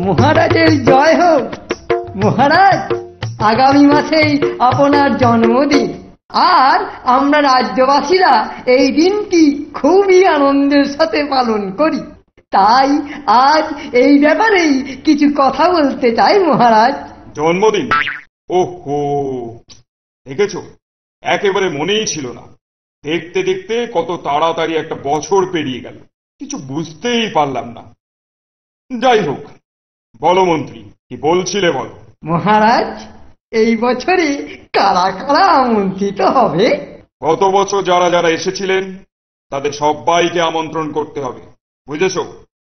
মহারাজের জয় হোক। মহারাজ, আগামী মাসেই আপনার জন্মদিন, আর আমরা রাজ্যবাসীরা এই দিনটি খুবই আনন্দের সাথে পালন করি। তাই আজ এই ব্যাপারেই কিছু কথা বলতে চাই মহারাজ। জন্মদিন? ওহো, দেখেছো, একেবারে মনেই ছিল না। দেখতে দেখতে কত তাড়াতাড়ি একটা বছর পেরিয়ে গেল, কিছু বুঝতেই পারলাম না। যাই হোক, বলো মন্ত্রী, কি বলছিলে বলো। মহারাজ, এই বছরে কারা কারা আমন্ত্রিত হবে? গত বছর যারা যারা এসেছিলেন তাদের সবাইকে আমন্ত্রণ করতে হবে, বুঝেছো?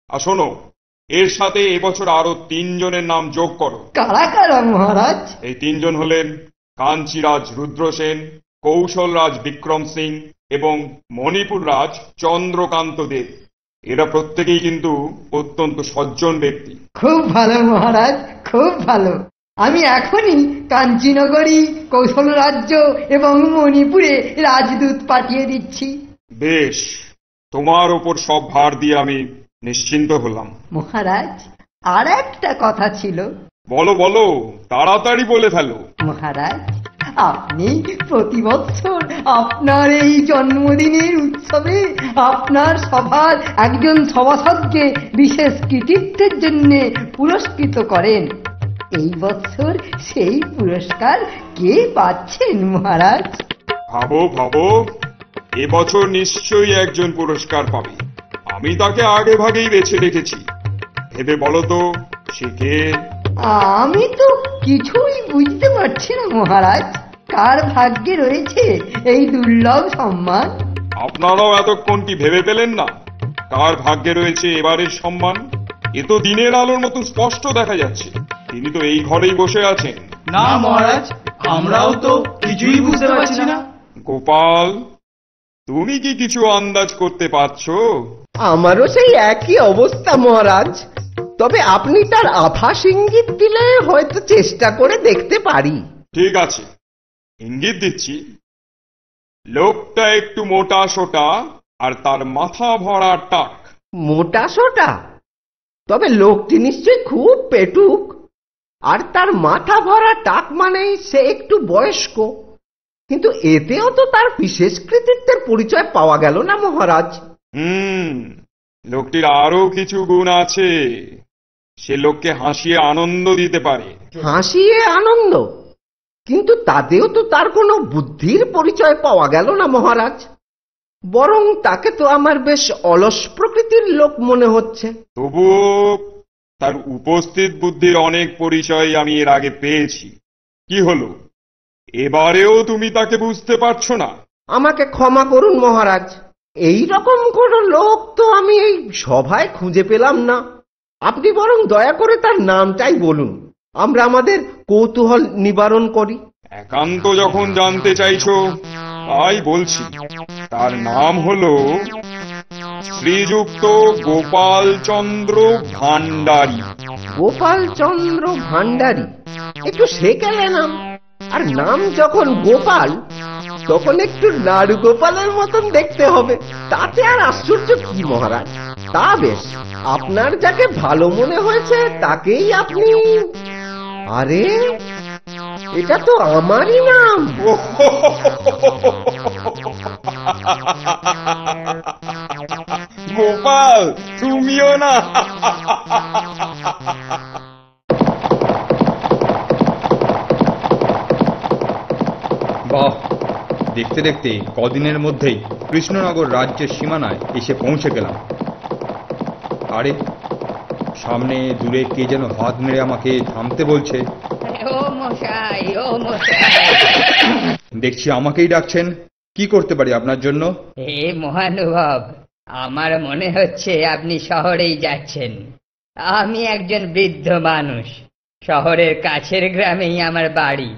আর শোনো, এর সাথে এবছর আরো 3 জনের নাম যোগ করো। কারা কারা মহারাজ? এই 3 জন হলেন কাঞ্চিরাজ রুদ্রসেন, কৌশলরাজ বিক্রম সিং এবং মণিপুর রাজ চন্দ্রকান্ত দেব। এরা প্রত্যেকেই কিন্তু অত্যন্ত সজ্জন ব্যক্তি। খুব ভালো মহারাজ, খুব ভালো। আমি এখনই কাঞ্চীনগরী, কৌশল রাজ্য এবং মণিপুরে রাজদূত পাঠিয়ে দিচ্ছি। বেশ, তোমার ওপর সব ভার দিয়ে আমি নিশ্চিন্ত হলাম। মহারাজ, আর একটা কথা ছিল। বলো বলো, তাড়াতাড়ি বলে ফেলো। মহারাজ, আপনি প্রতি বছর আপনার এই জন্মদিনের উৎসবে আপনার সভার একজন সভাসদকে বিশেষ কৃতিত্বের জন্য পুরস্কৃত করেন। এই বছর সেই পুরস্কার কে পাচ্ছেন মহারাজ? ভাবো ভাবো, এবছর নিশ্চয়ই একজন পুরস্কার পাবে। আমি তাকে আগে ভাগেই বেছে রেখেছি। ভেবে বলো তো, সে কে? আমি তো কিছুই বুঝতে পারছি না মহারাজ। কার ভাগ্যে রয়েছে এই দুর্লভ সম্মান? আপনারাও এতক্ষণ কি ভেবে পেলেন না কার ভাগ্যে রয়েছে এবারের সম্মান? এ তো দিনের আলোর মতো স্পষ্ট দেখা যাচ্ছে। তিনি তো এই ঘরেই বসে আছেন। না মহারাজ, আমরাও তো কিছুই বুঝতে পারছি না। গোপাল, তুমি কি কিছু আন্দাজ করতে পারছো? আমারও সেই একই অবস্থা মহারাজ, তবে আপনি তার আভাস ইঙ্গিত দিলে হয়তো চেষ্টা করে দেখতে পারি। ঠিক আছে, ইঙ্গিত দিচ্ছি। লোকটা একটু মোটা সোটা আর তার মাথা ভরা টাক। মোটা সোটা? তবে লোকটি নিশ্চয় খুব পেটুক। আর তার মাথা ভরা টাক মানে সে একটু বয়স্ক। কিন্তু এতেও তো তার বিশেষ কৃতিত্বের পরিচয় পাওয়া গেল না মহারাজ। লোকটির আরো কিছু গুণ আছে। সে লোককে হাসিয়ে আনন্দ দিতে পারে। হাসিয়ে আনন্দ? কিন্তু তাতেও তো তার কোনো বুদ্ধির পরিচয় পাওয়া গেল না মহারাজ। বরং তাকে তো আমার বেশ অলস প্রকৃতির লোক মনে হচ্ছে। তবুও তার উপস্থিত বুদ্ধির অনেক পরিচয় আমি এর আগে পেয়েছি। কি হলো, এবারেও তুমি তাকে বুঝতে পারছো না? আমাকে ক্ষমা করুন মহারাজ, এই রকম কোন লোক তো আমি এই সভায় খুঁজে পেলাম না। আপনি বরং দয়া করে তার নামটাই বলুন, আমরা আমাদের কৌতূহল নিবারণ করি। একান্ত যখন জানতে চাইছো তাই বলছি। তার নাম হলো শ্রীযুক্ত গোপাল চন্দ্র ভান্ডারী। গোপাল চন্দ্র ভান্ডারী? একটু সেকেলে নাম। আর নাম যখন গোপাল, তখন একটু নাড়ু গোপালের মতন দেখতে হবে। তাতে আর আশ্চর্য কি মহারাজ? তা বেশ, আপনার যাকে ভালো মনে হয়েছে তাকেই আপনি। আরে, এটা তো আমারই নাম। গোপাল, তুমিও না? বাহ, দেখতে দেখতে কদিনের মধ্যেই কৃষ্ণনগর রাজ্যের সীমানায় এসে পৌঁছে গেলাম। আরে, সামনে দূরে কে যেন হাত নেড়ে আমাকে থামতে বলছে। দেখছি আমাকেই ডাকছেন। কি করতে পারি আপনার জন্য? হে মহানুভব, আমার মনে হচ্ছে আপনি শহরেই যাচ্ছেন। আমি একজন বৃদ্ধ মানুষ, শহরের কাছের গ্রামেই আমার বাড়ি।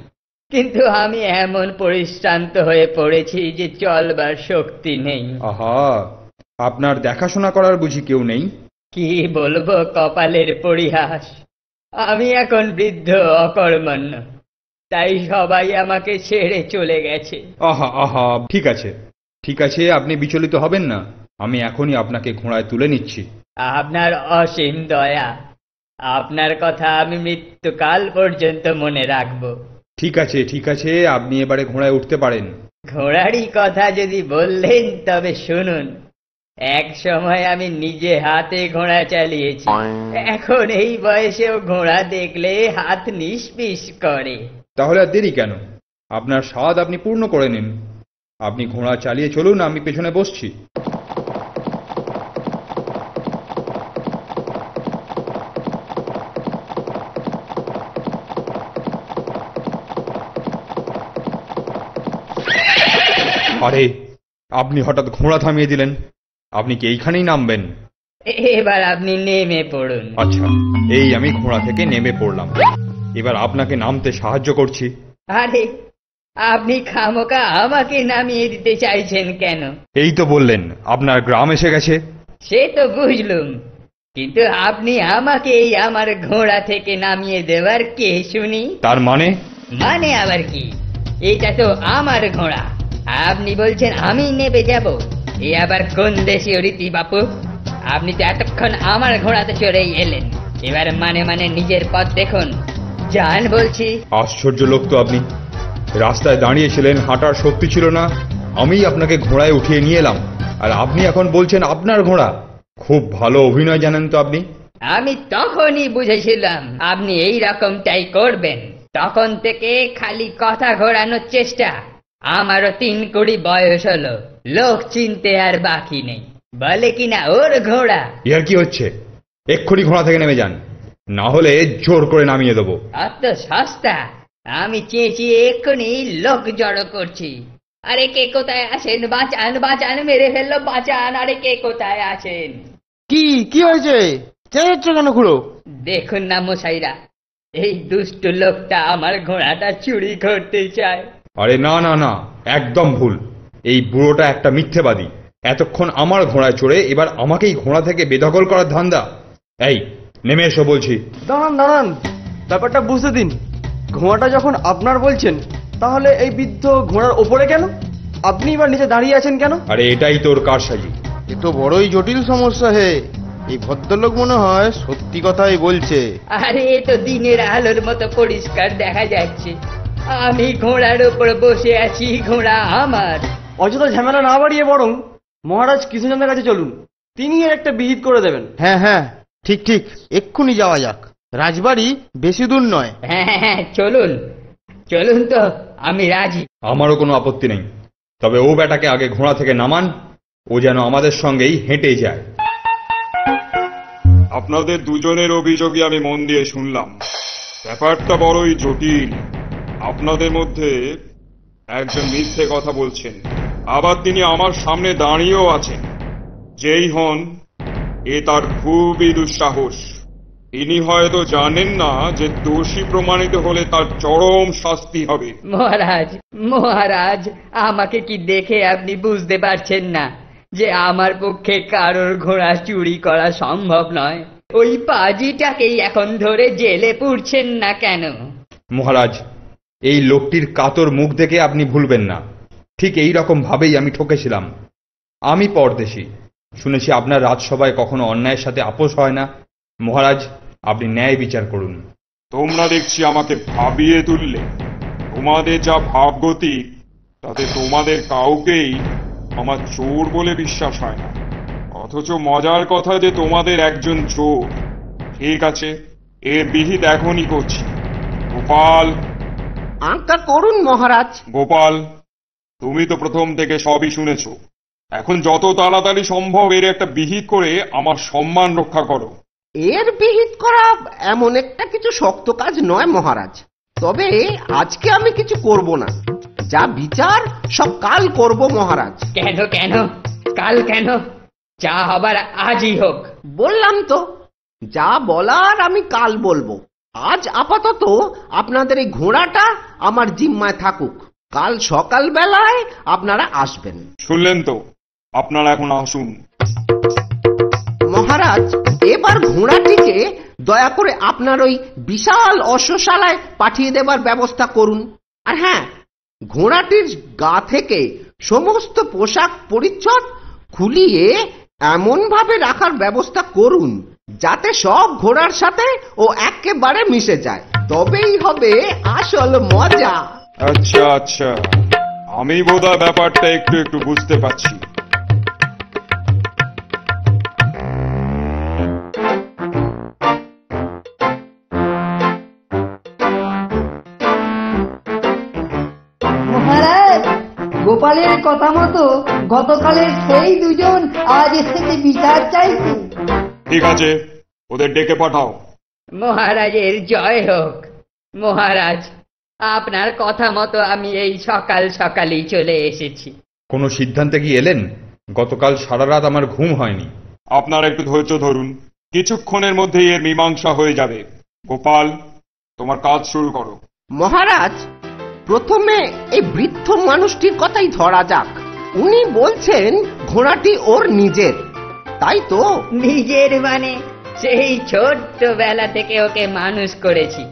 কিন্তু আমি এমন পরিশ্রান্ত হয়ে পড়েছি যে চলবার শক্তি নেই। আহা, আপনার দেখাশোনা করার বুঝি কেউ নেই? কি বলবো, কপালের পরিহাস। আমি এখন বৃদ্ধ, অকর্মণ্য, তাই সবাই আমাকে ছেড়ে চলে গেছে। আহা আহা, ঠিক আছে ঠিক আছে, আপনি বিচলিত হবেন না। আমি এখনই আপনাকে ঘোড়ায় তুলে নিচ্ছি। আপনার অসীম দয়া। আপনার কথা আমি মৃত্যুকাল পর্যন্ত মনে রাখবো। ঠিক আছে, আপনি এবারে ঘোড়ায় উঠতে পারেন। ঘোড়ারই কথা যদি বললেন তবে শুনুন, এক সময় আমি নিজে হাতে ঘোড়া চালিয়েছি। এখন এই বয়সেও ঘোড়া দেখলে হাত নিষ্পিস করে। তাহলে আর দেরি কেন? আপনার স্বাদ আপনি পূর্ণ করে নিন। আপনি ঘোড়া চালিয়ে চলুন, আমি পেছনে বসছি। আরে, আপনি হঠাৎ ঘোড়া থামিয়ে দিলেন। আপনি কি এইখানেই নামবেন? এবার আপনি নেমে পড়ুন। আচ্ছা, এই আমি ঘোড়া থেকে নেমে পড়লাম। এবার আপনাকে নামতে সাহায্য করছি। আরে, আপনি খামোকা আমাকে নামিয়ে দিতে চাইছেন কেন? এই তো বললেন আপনার গ্রাম এসে গেছে। সে তো বুঝলুম, কিন্তু আপনি আমাকে এই আমার ঘোড়া থেকে নামিয়ে দেওয়ার কে শুনি? তার মানে? মানে আবার কি? এটা তো আমার ঘোড়া, আপনি বলছেন আমি নেবে যাব? এ আবার কোন দেশীয় রীতি বাপু? আপনি তো এতক্ষণ আমার ঘোড়াতে চড়েই এলেন, এবার মানে নিজের পথ দেখুন। যান বলছি। আশ্চর্য লোক তো আপনি। রাস্তায় দাঁড়িয়েছিলেন, হাঁটার শক্তি ছিল না, আমিই আপনাকে ঘোড়ায় উঠিয়ে নিয়ে এলাম, আর আপনি এখন বলছেন আপনার ঘোড়া। খুব ভালো অভিনয় জানেন তো আপনি। আমি তখনই বুঝেছিলাম আপনি এই রকমটাই করবেন। তখন থেকে খালি কথা ঘোরানোর চেষ্টা। আমারও 3 বয়স হলো, লোক চিনতে আর বাকি নেই। বলে কিনা ওর ঘোড়া। ইয়ার কি হচ্ছে? এক্ষুনি ঘোড়া থেকে নেমে যান, না হলে জোর করে নামিয়ে দেবো। অত সস্তা? আমি চেঁচিয়ে এক্ষুনি লোক জড়ো করছি। আরে কে কোথায় আছেন? বাঁচান বাঁচান, মেরে ফেললো, বাঁচান! আরে কে কোথায় আছেন? কি হয়েছে? চেঁচাচ্ছ কেন খুড়ো? দেখুন না মশাইরা, এই দুষ্ট লোকটা আমার ঘোড়াটা চুরি করতে চায়। আরে না, একদম ভুল। এই বুড়োটা একটা মিথ্যেবাদী। এতক্ষণ আমার ঘোড়ায় চড়ে এবার আমাকেই ঘোড়া থেকে বেদখল করার ধান্দা। এই, নেমে এসো বলছি। দাঁড়ান, ব্যাপারটা বুঝতে দিন। ঘোড়াটা যখন আপনার বলছেন, তাহলে এই বৃদ্ধ ঘোড়ার ওপরে কেন? আপনি এবার নিচে দাঁড়িয়ে আছেন কেন? আরে এটাই তোর কারসাজি। এ তো বড়ই জটিল সমস্যা হে। এই ভদ্রলোক মনে হয় সত্যি কথাই বলছে। আরে এ তো দিনের আলোর মতো পরিষ্কার দেখা যাচ্ছে। আমি ঘোড়ার উপর বসে আছি, ঘোড়া আমার। অযথা ঝামেলা না বাড়িয়ে বরং মহারাজ কৃষ্ণচন্দ্রের কাছে চলুন, তিনি এর একটা বিহিত করে দেবেন। হ্যাঁ, ঠিক, এক্ষুনি যাওয়া যাক। রাজবাড়ি বেশি দূর নয়। হ্যাঁ, চলুন তো, আমি রাজি। আমারও কোনো আপত্তি নেই, তবে ও বেটাকে আগে ঘোড়া থেকে নামান। ও যেন আমাদের সঙ্গেই হেঁটে যায়। আপনাদের দুজনের অভিযোগই আমি মন দিয়ে শুনলাম। ব্যাপারটা বড়ই জটিল। আপনাদের মধ্যে একজন মিথ্যে কথা বলছেন, আবার তিনি আমার সামনে দাঁড়িয়েও আছেন। যেই হন, এ তার খুবই দুঃসাহস। তিনি হয়তো জানেন না যে দোষী প্রমাণিত হলে তার চরম শাস্তি হবে। মহারাজ, আমাকে কি দেখে আপনি বুঝতে পারছেন না যে আমার পক্ষে কারোর ঘোড়া চুরি করা সম্ভব নয়? ওই পাজিটাকেই এখন ধরে জেলে পুরছেন না কেন? মহারাজ, এই লোকটির কাতর মুখ দেখে আপনি ভুলবেন না। ঠিক এই রকম ভাবেই আমি ঠকেছিলাম। আমি পরদেশী, শুনেছি আপনার রাজসভায় কখনো অন্যায়ের সাথে আপোষ হয় না। মহারাজ, আপনি ন্যায় বিচার করুন। তোমরা দেখছি আমাকে ভাবিয়ে তুললে। তোমাদের যা ভাবগতিক, তাতে তোমাদের কাউকেই আমার চোর বলে বিশ্বাস হয় না। অথচ মজার কথা যে তোমাদের একজন চোর। ঠিক আছে, এর বিহিত এখনই করছি। গোপাল। আজ্ঞা করুন মহারাজ। গোপাল, তুমি তো প্রথম থেকে সবই শুনেছ। এখন যত তাড়াতাড়ি সম্ভব এর একটা বিহিত করে আমার সম্মান রক্ষা করো। এর বিহিত করা এমন একটা কিছু শক্ত কাজ নয় মহারাজ, তবে আজকে আমি কিছু করব না। যা বিচার সব কাল করব মহারাজ। কেন কাল কেন? যা হবার আজই হোক। বললাম তো, যা বলার আমি কাল বলবো। আজ আপাতত আপনাদের এই ঘোড়াটা আমার জিম্মায় থাকুক। কাল সকাল বেলায় আপনারা আসবেন। শুনলেন তো, আপনারা এখন আসুন। মহারাজ, এবার ঘোড়াটিকে দয়া করে আপনার ওই বিশাল অশ্বশালায় পাঠিয়ে দেবার ব্যবস্থা করুন। আর হ্যাঁ, ঘোড়াটির গা থেকে সমস্ত পোশাক পরিচ্ছদ খুলিয়ে এমন ভাবে রাখার ব্যবস্থা করুন যাতে সব ঘোড়ার সাথে ও একেবারে মিশে যায়, তবেই হবে আসল মজা। আচ্ছা আচ্ছা, আমি বোধহয় ব্যাপারটা একটু একটু বুঝতে পারছি। মহারাজ, গোপালের কথা মতো গতকালের সেই দুজন আজ এসেছে বিচার চাইতে। ঠিক আছে, ওদের ডেকে পাঠাও। মহারাজের জয় হোক। মহারাজ, আপনার কথা মতো আমি এই সকাল সকালই চলে এসেছি। কোনো সিদ্ধান্তে কি এলেন? গতকাল সারা রাত আমার ঘুম হয়নি। আপনারা একটু ধৈর্য ধরুন, কিছুক্ষণের মধ্যেই এর মীমাংসা হয়ে যাবে। গোপাল, তোমার কাজ শুরু করো। মহারাজ, প্রথমে এই বৃদ্ধ মানুষটির কথাই ধরা যাক। উনি বলছেন ঘোড়াটি ওর নিজের, তাই তো? নিজের মানে সেই ছোট্টবেলা থেকে ওকে মানুষ করেছি।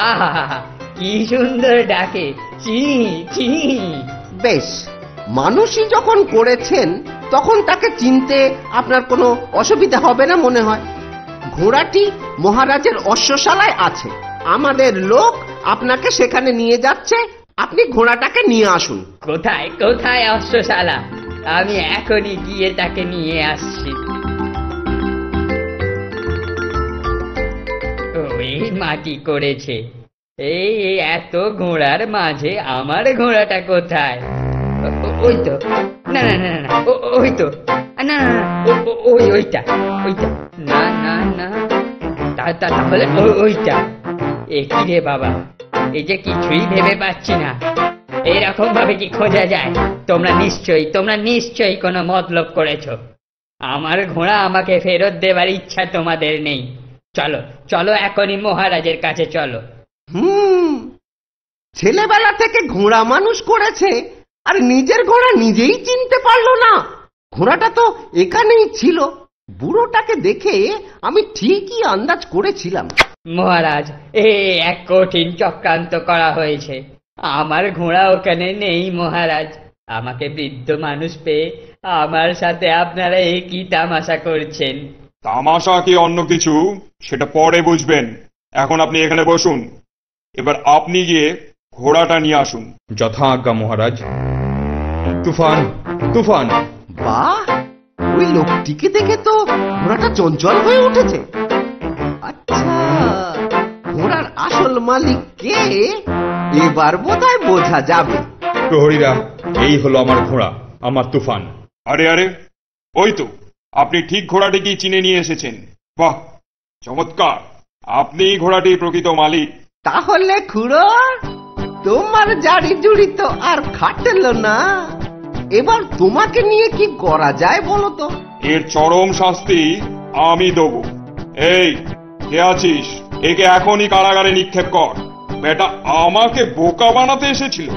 আহা, কি সুন্দর ডাকে, চি চি। বেশ, মানুষই যখন করেছেন তখন তাকে চিনতে আপনার কোনো অসুবিধা হবে না মনে হয়। ঘোড়াটি মহারাজের অশ্বশালায় আছে, আমাদের লোক আপনাকে সেখানে নিয়ে যাচ্ছে। আপনি ঘোড়াটাকে নিয়ে আসুন। কোথায় কোথায় অশ্বশালা? আমি এখনই গিয়ে তাকে নিয়ে আসছি। ওই মাটি করেছে, এই এত ঘোড়ার মাঝে আমার ঘোড়াটা কোথায়? ওই তো, না না না না, ওই তো, না না না, ওইটা ওইটা, না না না, তাহলে ওইটা। এ কি রে বাবা, এই যে কিছুই ভেবে পাচ্ছি না। এইরকম ভাবে কি খোঁজা যায়? তোমরা নিশ্চয়ই কোনো মতলব করেছো। আমার ঘোড়া আমাকে ফেরত দেবার ইচ্ছা তোমাদের নেই। চলো চলো, এখনই মহারাজের কাছে চলো। ছেলেবেলা থেকে ঘোড়া মানুষ করেছে, আর নিজের ঘোড়া নিজেই চিনতে পারলো না। ঘোড়াটা তো এখানেই ছিল। বুড়োটাকে দেখে আমি ঠিকই আন্দাজ করেছিলাম। মহারাজ, এক কঠিন চক্রান্ত করা হয়েছে। আমার ঘোড়া ওখানে নেই মহারাজ। আমাকে বৃদ্ধ মানুষ পেয়ে আমার সাথে আপনারা কি তামাশা করছেন? তামাশা কি অন্য কিছু সেটা পরে বুঝবেন। এখন আপনি এখানে বসুন। এবার আপনি গিয়ে ঘোড়াটা নিয়ে আসুন। যথা আজ্ঞা মহারাজ। তুফান, তুফান। বাহ, ওই লোকটিকে দেখে তো ঘোড়াটা চঞ্চল হয়ে উঠেছে। আচ্ছা, ঘোড়ার আসল মালিক কে এবার বোধহয় বোঝা যাবে। প্রহরীরা, এই হলো আমার ঘোড়া, আমার তুফান। আরে আরে, ওই তো, আপনি ঠিক ঘোড়াটিকে চিনে নিয়ে এসেছেন। বাহ, চমৎকার! আপনি ঘোড়াটির প্রকৃত মালিক। তাহলে খুড়ো, তোমার জারি জুড়ি তো আর খাটেল না। এবার তোমাকে নিয়ে কি করা যায় বলো তো? এর চরম শাস্তি আমি দেব। এই, কে আছিস? একে এখনই কারাগারে নিক্ষেপ কর। বেটা আমাকে বোকা বানাতে এসেছিল।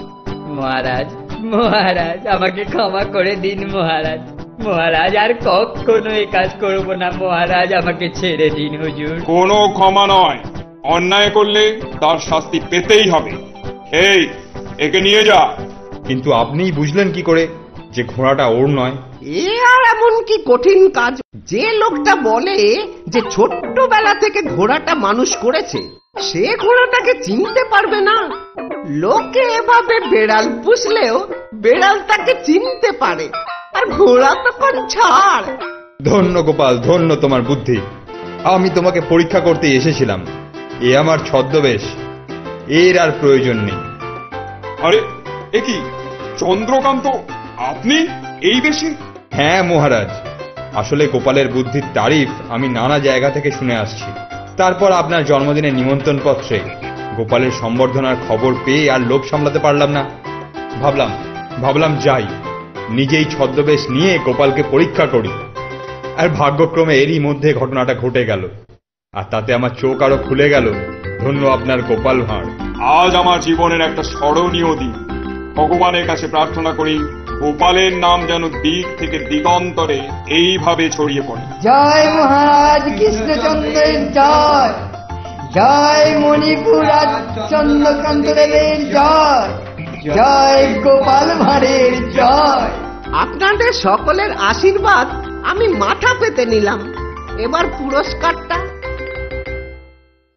মহারাজ, মহারাজ, আমাকে ক্ষমা করে দিন মহারাজ। মহারাজ, আর কখনো এই কাজ করবো না মহারাজ, আমাকে ছেড়ে দিন হুজুর। কোনো ক্ষমা নয়, অন্যায় করলে তার শাস্তি পেতেই হবে। এই, একে নিয়ে যা। কিন্তু আপনিই বুঝলেন কি করে যে ঘোড়াটা ওর নয়? এ আর এমন কি কঠিন কাজ? যে লোকটা বলে যে ছোট্টবেলা থেকে ঘোড়াটা মানুষ করেছে, সে ঘোড়াটাকে চিনতে পারবে না? লোকে এভাবে বেড়াল পুষলেও বেড়াল তাকে চিনতে পারে, আর ঘোড়া তখন ছাড়। ধন্য গোপাল, ধন্য তোমার বুদ্ধি। আমি তোমাকে পরীক্ষা করতে এসেছিলাম। এ আমার ছদ্মবেশ, এর আর প্রয়োজন নেই। আরে, এ কি চন্দ্রকান্ত, আপনি এই বেশি? হ্যাঁ মহারাজ, আসলে গোপালের বুদ্ধির তারিফ আমি নানা জায়গা থেকে শুনে আসছি। তারপর আপনার জন্মদিনের নিমন্ত্রণ পত্রে গোপালের সম্বর্ধনার খবর পেয়ে আর লোভ সামলাতে পারলাম না। ভাবলাম যাই, নিজেই ছদ্মবেশ নিয়ে গোপালকে পরীক্ষা করি। আর ভাগ্যক্রমে এরই মধ্যে ঘটনাটা ঘটে গেল, আর তাতে আমার চোখ আরো খুলে গেল। ধন্য আপনার গোপাল ভাঁড়। আজ আমার জীবনের একটা স্মরণীয় দিন। ভগবানের কাছে প্রার্থনা করি গোপালের নাম যেন দিক থেকে দিগন্তরে এইভাবে ছড়িয়ে পড়ে। জয় মহারাজ কৃষ্ণচন্দ্রের জয়, জয় মণিপুর রাজ চন্দ্রকান্ত দেবের জয়, জয় গোপাল ভাঁড়ের জয়। আপনাদের সকলের আশীর্বাদ আমি মাথা পেতে নিলাম। এবার পুরস্কারটা